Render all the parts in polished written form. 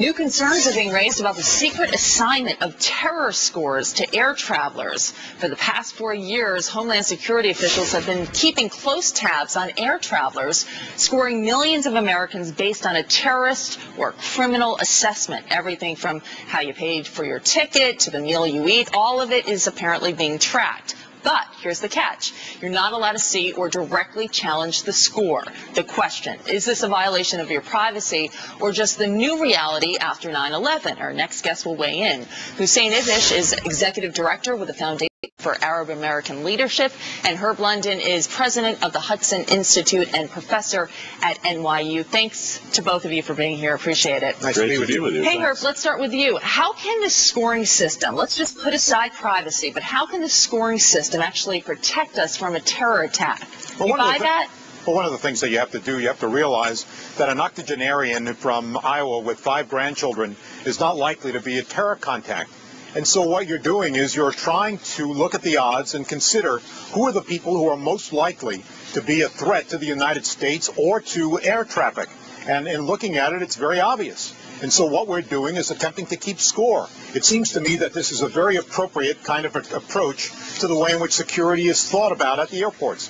New concerns are being raised about the secret assignment of terror scores to air travelers. For the past 4 years, Homeland Security officials have been keeping close tabs on air travelers, scoring millions of Americans based on a terrorist or criminal assessment. Everything from how you paid for your ticket to the meal you eat, all of it is apparently being tracked. But here's the catch. You're not allowed to see or directly challenge the score. The question, is this a violation of your privacy or just the new reality after 9/11? Our next guest will weigh in. Hussein Ibish is executive director with the Foundation for Arab American Leadership, and Herb London is president of the Hudson Institute and professor at NYU. Thanks to both of you for being here. Appreciate it. Nice to be with you. Hey, Herb, let's start with you. How can the scoring system, let's just put aside privacy, but how can the scoring system actually protect us from a terror attack? Well, you buy that? Well, one of the things that you have to do, you have to realize that an octogenarian from Iowa with 5 grandchildren is not likely to be a terror contact. And so what you're doing is you're trying to look at the odds and consider who are the people who are most likely to be a threat to the United States or to air traffic. And in looking at it, it's very obvious. And so what we're doing is attempting to keep score. It seems to me that this is a very appropriate kind of approach to the way in which security is thought about at the airports.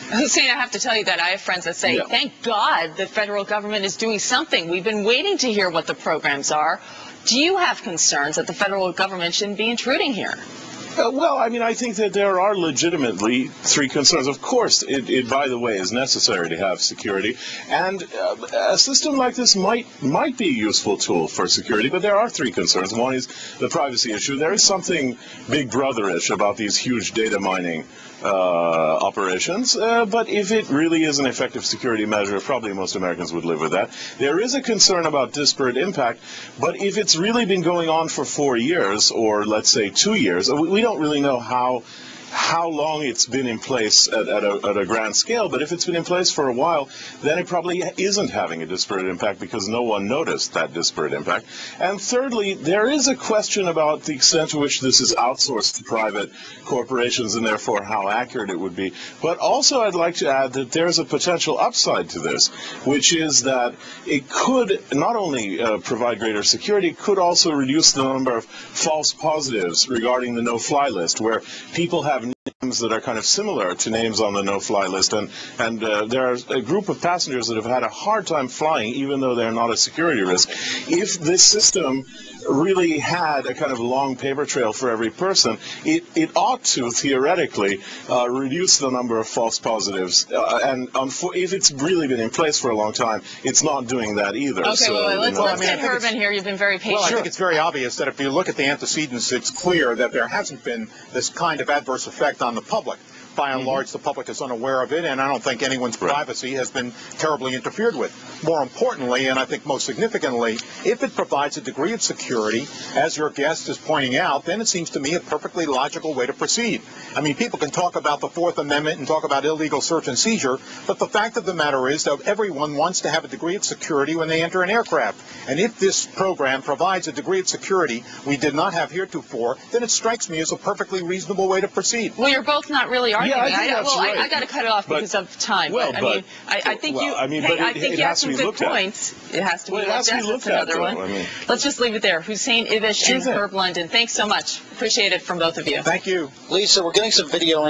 Hussein, I have to tell you that I have friends that say, thank God the federal government is doing something. We've been waiting to hear what the programs are. Do you have concerns that the federal government shouldn't be intruding here? Well, I mean, I think that there are legitimately 3 concerns. Of course, it by the way, is necessary to have security, and a system like this might be a useful tool for security, but there are 3 concerns. One is the privacy issue. There is something Big Brother-ish about these huge data mining operations, but if it really is an effective security measure, probably most Americans would live with that. There is a concern about disparate impact, but if it's really been going on for 4 years, or let's say 2 years, we don't really know how long it's been in place at a grand scale, but if it's been in place for a while, then it probably isn't having a disparate impact because no one noticed that disparate impact. And thirdly, there is a question about the extent to which this is outsourced to private corporations and therefore how accurate it would be. But also I'd like to add that there's a potential upside to this, which is that it could not only provide greater security, it could also reduce the number of false positives regarding the no-fly list, where people have names that are kind of similar to names on the no-fly list, and there are a group of passengers that have had a hard time flying even though they're not a security risk. If this system really had a kind of long paper trail for every person, it ought to theoretically reduce the number of false positives, and if it's really been in place for a long time, it's not doing that either. Okay, so, let's get Herb in here. You've been very patient. Well, I think it's very obvious that if you look at the antecedents, it's clear that there hasn't been this kind of adverse effect on the public. By and large, the public is unaware of it, and I don't think anyone's privacy has been terribly interfered with. More importantly, and I think most significantly, if it provides a degree of security, as your guest is pointing out, then it seems to me a perfectly logical way to proceed. I mean, people can talk about the Fourth Amendment and talk about illegal search and seizure, but the fact of the matter is that everyone wants to have a degree of security when they enter an aircraft. And if this program provides a degree of security we did not have heretofore, then it strikes me as a perfectly reasonable way to proceed. Well, you're both not really arguing. Yeah, I got to cut it off because of time. Well, I think you have some good points. It has to be looked at. That's another one. Let's just leave it there. Hussein Ibish and Herb London, thanks so much. Appreciate it from both of you. Thank you. Lisa, we're getting some video